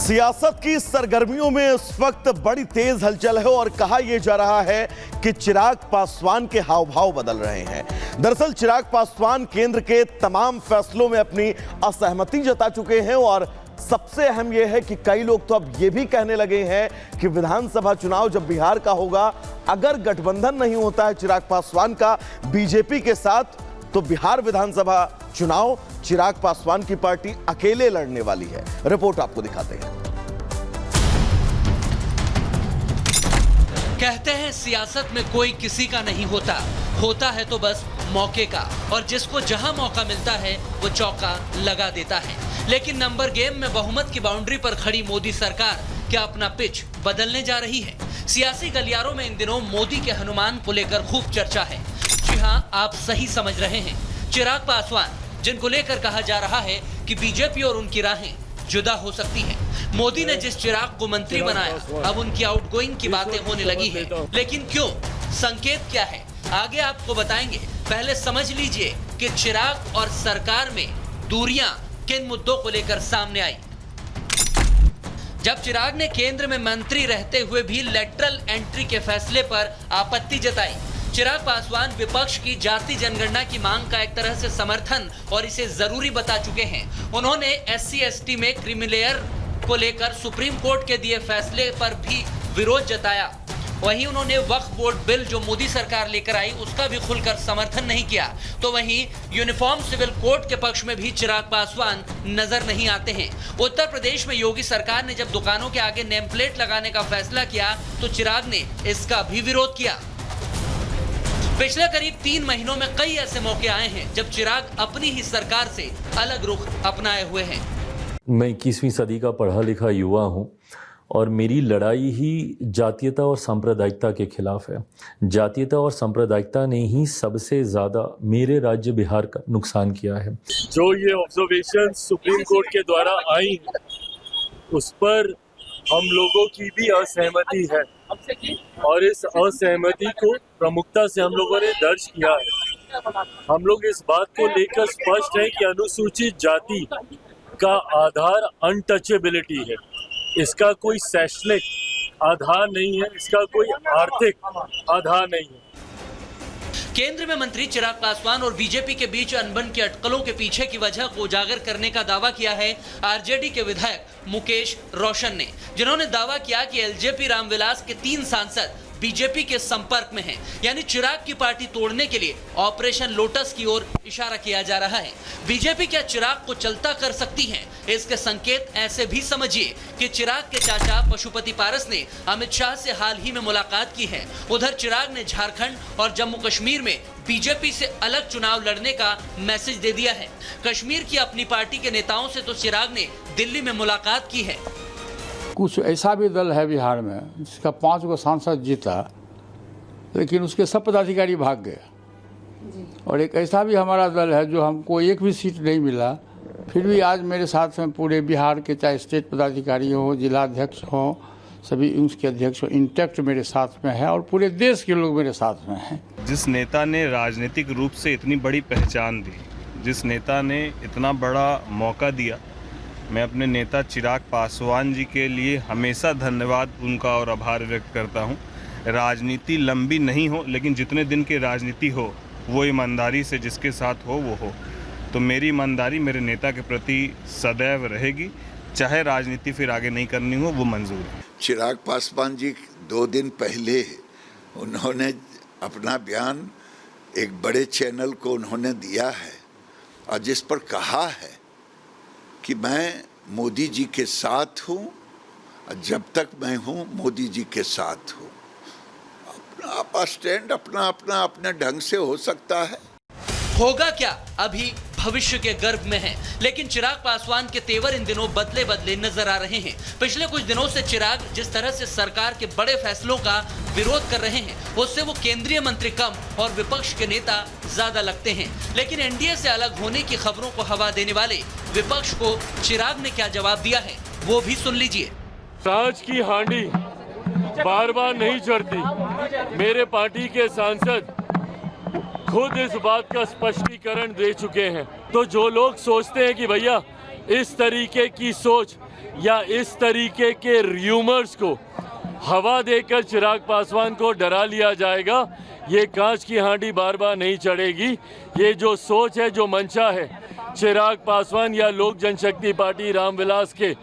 सियासत की सरगर्मियों में इस वक्त बड़ी तेज हलचल है और कहा यह जा रहा है कि चिराग पासवान के हाव भाव बदल रहे हैं। दरअसल चिराग पासवान केंद्र के तमाम फैसलों में अपनी असहमति जता चुके हैं और सबसे अहम यह है कि कई लोग तो अब यह भी कहने लगे हैं कि विधानसभा चुनाव जब बिहार का होगा, अगर गठबंधन नहीं होता है चिराग पासवान का बीजेपी के साथ, तो बिहार विधानसभा चुनाव चिराग पासवान की पार्टी अकेले लड़ने वाली है। रिपोर्ट आपको दिखाते हैं। कहते हैं सियासत में कोई किसी का नहीं होता, होता है तो बस मौके का, और जिसको जहां मौका मिलता है वो चौका लगा देता है। लेकिन नंबर गेम में बहुमत की बाउंड्री पर खड़ी मोदी सरकार क्या अपना पिच बदलने जा रही है? सियासी गलियारों में इन दिनों मोदी के हनुमान को लेकर खूब चर्चा है। जी हां, आप सही समझ रहे हैं। चिराग पासवान, जिनको लेकर कहा जा रहा है कि बीजेपी और उनकी राहें जुदा हो सकती हैं। मोदी ने जिस चिराग को मंत्री बनाया, अब उनकी आउटगोइंग की बातें होने लगी हैं। लेकिन क्यों? संकेत क्या है? आगे आपको बताएंगे। पहले समझ लीजिए कि चिराग और सरकार में दूरियां किन मुद्दों को लेकर सामने आई। जब चिराग ने केंद्र में मंत्री रहते हुए भी लेटरल एंट्री के फैसले पर आपत्ति जताई, चिराग पासवान विपक्ष की जाति जनगणना की मांग का एक तरह से समर्थन और इसे जरूरी बता चुके हैं। उन्होंने SC/ST में क्रीमीलेयर को लेकर सुप्रीम कोर्ट के दिए फैसले पर भी विरोध जताया। वहीं उन्होंने वक्फ बोर्ड बिल जो मोदी सरकार लेकर आई उसका भी खुलकर समर्थन नहीं किया। तो वहीं यूनिफॉर्म सिविल कोड के पक्ष में भी चिराग पासवान नजर नहीं आते हैं। उत्तर प्रदेश में योगी सरकार ने जब दुकानों के आगे नेम प्लेट लगाने का फैसला किया तो चिराग ने इसका भी विरोध किया। पिछले करीब 3 महीनों में कई ऐसे मौके आए हैं जब चिराग अपनी ही सरकार से अलग रुख अपनाए हुए हैं। मैं 21वीं सदी का पढ़ा लिखा युवा हूं और मेरी लड़ाई ही जातीयता और सांप्रदायिकता के खिलाफ है। जातीयता और सांप्रदायिकता ने ही सबसे ज़्यादा मेरे राज्य बिहार का नुकसान किया है। जो ये ऑब्जर्वेशन सुप्रीम कोर्ट के द्वारा आई उस पर हम लोगों की भी असहमति है और इस असहमति को प्रमुखता से हम लोगों ने दर्ज किया है। हम लोग इस बात को लेकर स्पष्ट है कि अनुसूचित जाति का आधार अनटचेबिलिटी है। इसका कोई शैक्षणिक आधार नहीं है, इसका कोई आर्थिक आधार नहीं है। केंद्र में मंत्री चिराग पासवान और बीजेपी के बीच अनबन की अटकलों के पीछे की वजह को उजागर करने का दावा किया है आरजेडी के विधायक मुकेश रोशन ने, जिन्होंने दावा किया कि एलजेपी रामविलास के 3 सांसद बीजेपी के संपर्क में हैं। यानी चिराग की पार्टी तोड़ने के लिए ऑपरेशन लोटस की ओर इशारा किया जा रहा है। बीजेपी क्या चिराग को चलता कर सकती है? इसके संकेत ऐसे भी समझिए कि चिराग के चाचा पशुपति पारस ने अमित शाह से हाल ही में मुलाकात की है। उधर चिराग ने झारखंड और जम्मू कश्मीर में बीजेपी से अलग चुनाव लड़ने का मैसेज दे दिया है। कश्मीर की अपनी पार्टी के नेताओं से तो चिराग ने दिल्ली में मुलाकात की है। कुछ ऐसा भी दल है बिहार में जिसका 5 गो सांसद जीता, लेकिन उसके सब पदाधिकारी भाग गए। और एक ऐसा भी हमारा दल है जो हमको एक भी सीट नहीं मिला, फिर भी आज मेरे साथ में पूरे बिहार के चाहे स्टेट पदाधिकारी हो, जिला अध्यक्ष हो, सभी उसके अध्यक्ष हो, इंटैक्ट मेरे साथ में है और पूरे देश के लोग मेरे साथ में हैं। जिस नेता ने राजनीतिक रूप से इतनी बड़ी पहचान दी, जिस नेता ने इतना बड़ा मौका दिया, मैं अपने नेता चिराग पासवान जी के लिए हमेशा धन्यवाद उनका और आभार व्यक्त करता हूं। राजनीति लंबी नहीं हो, लेकिन जितने दिन की राजनीति हो वो ईमानदारी से जिसके साथ हो वो हो। तो मेरी ईमानदारी मेरे नेता के प्रति सदैव रहेगी, चाहे राजनीति फिर आगे नहीं करनी हो, वो मंजूर है। चिराग पासवान जी 2 दिन पहले उन्होंने अपना बयान एक बड़े चैनल को उन्होंने दिया है और जिस पर कहा है कि मैं मोदी जी के साथ हूँ, जब तक मैं हूँ मोदी जी के साथ हूँ। अपना स्टैंड अपना अपने ढंग से हो सकता है। होगा क्या अभी भविष्य के गर्भ में है, लेकिन चिराग पासवान के तेवर इन दिनों बदले बदले नजर आ रहे हैं। पिछले कुछ दिनों से चिराग जिस तरह से सरकार के बड़े फैसलों का विरोध कर रहे हैं, उससे वो केंद्रीय मंत्री कम और विपक्ष के नेता ज्यादा लगते हैं। लेकिन एनडीए से अलग होने की खबरों को हवा देने वाले विपक्ष को चिराग ने क्या जवाब दिया है, वो भी सुन लीजिए। राज की हांडी बार बार नहीं चढ़ती। मेरे पार्टी के सांसद खुद इस बात का स्पष्टीकरण दे चुके हैं। तो जो लोग सोचते हैं कि भैया इस तरीके की सोच या इस तरीके के र्यूमर्स को हवा देकर चिराग पासवान को डरा लिया जाएगा, ये कांच की हांडी बार बार नहीं चढ़ेगी। ये जो सोच है, जो मंशा है चिराग पासवान या लोक जनशक्ति पार्टी रामविलास के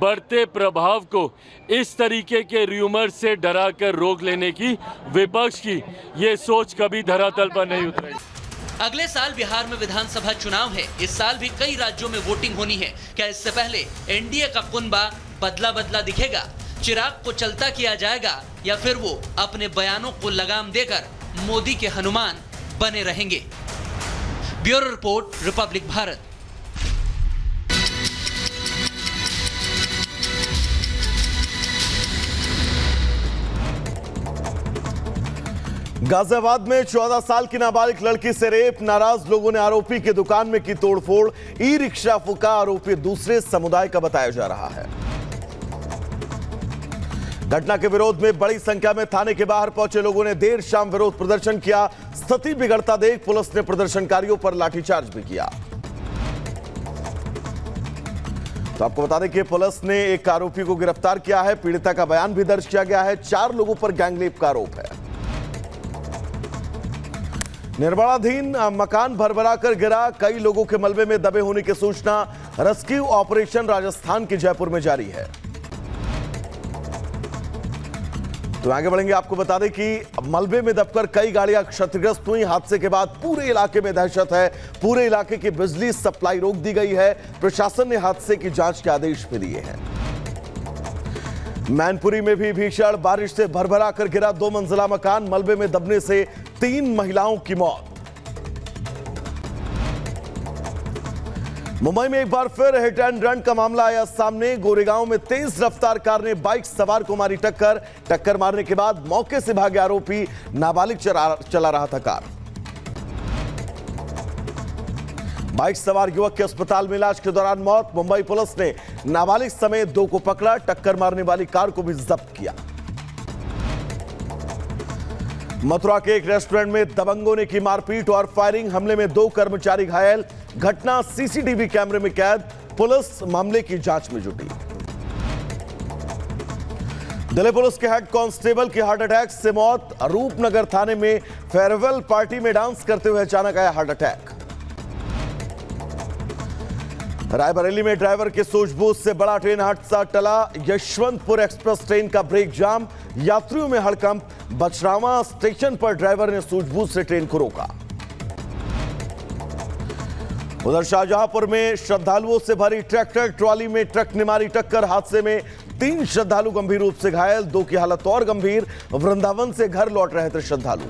बढ़ते प्रभाव को इस तरीके के र्यूमर से डराकर रोक लेने की, विपक्ष की ये सोच कभी धरातल पर नहीं उतरेगी। अगले साल बिहार में विधानसभा चुनाव है। इस साल भी कई राज्यों में वोटिंग होनी है। क्या इससे पहले एनडीए का कुनबा बदला बदला दिखेगा? चिराग को चलता किया जाएगा या फिर वो अपने बयानों को लगाम देकर मोदी के हनुमान बने रहेंगे? Bureau report, Republic Bharat. Ghaziabad में 14 साल की नाबालिग लड़की से रेप, नाराज लोगों ने आरोपी की दुकान में की तोड़फोड़। ई रिक्शा फूका, आरोपी दूसरे समुदाय का बताया जा रहा है। घटना के विरोध में बड़ी संख्या में थाने के बाहर पहुंचे लोगों ने देर शाम विरोध प्रदर्शन किया। स्थिति बिगड़ता देख पुलिस ने प्रदर्शनकारियों पर लाठीचार्ज भी किया। तो आपको बता दें कि पुलिस ने एक आरोपी को गिरफ्तार किया है। पीड़िता का बयान भी दर्ज किया गया है। 4 लोगों पर गैंगरेप का आरोप है। निर्माणाधीन मकान भरभरा कर गिरा, कई लोगों के मलबे में दबे होने की सूचना। रेस्क्यू ऑपरेशन राजस्थान के जयपुर में जारी है। तो आगे बढ़ेंगे, आपको बता दें कि मलबे में दबकर कई गाड़ियां क्षतिग्रस्त हुई। हादसे के बाद पूरे इलाके में दहशत है। पूरे इलाके की बिजली सप्लाई रोक दी गई है। प्रशासन ने हादसे की जांच के आदेश भी दिए हैं। मैनपुरी में भी भीषण बारिश से भरभरा कर गिरा 2 मंजिला मकान, मलबे में दबने से 3 महिलाओं की मौत। मुंबई में एक बार फिर हिट एंड रन का मामला आया सामने। गोरेगांव में तेज रफ्तार कार ने बाइक सवार को मारी टक्कर। टक्कर मारने के बाद मौके से भागे आरोपी, नाबालिग चला रहा था कार। बाइक सवार युवक के अस्पताल में इलाज के दौरान मौत। मुंबई पुलिस ने नाबालिग समेत 2 को पकड़ा। टक्कर मारने वाली कार को भी जब्त किया। मथुरा के एक रेस्टोरेंट में दबंगों ने की मारपीट और फायरिंग, हमले में 2 कर्मचारी घायल। घटना सीसीटीवी कैमरे में कैद। पुलिस मामले की जांच में जुटी। दिल्ली पुलिस के हेड कांस्टेबल की हार्ट अटैक से मौत। रूपनगर थाने में फेयरवेल पार्टी में डांस करते हुए अचानक आया हार्ट अटैक। रायबरेली में ड्राइवर के सूझबूझ से बड़ा ट्रेन हादसा टला। यशवंतपुर एक्सप्रेस ट्रेन का ब्रेक जाम, यात्रियों में हड़कंप। बछरावा स्टेशन पर ड्राइवर ने सूझबूझ से ट्रेन को रोका। उधर शाहजहांपुर में श्रद्धालुओं से भरी ट्रैक्टर ट्रॉली में ट्रक ने मारी टक्कर। हादसे में 3 श्रद्धालु गंभीर रूप से घायल, 2 की हालत और गंभीर। वृंदावन से घर लौट रहे थे श्रद्धालु।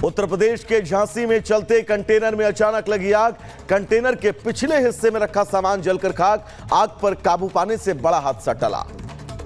उत्तर प्रदेश के झांसी में चलते कंटेनर में अचानक लगी आग। कंटेनर के पिछले हिस्से में रखा सामान जलकर खाक। आग पर काबू पाने से बड़ा हादसा टला।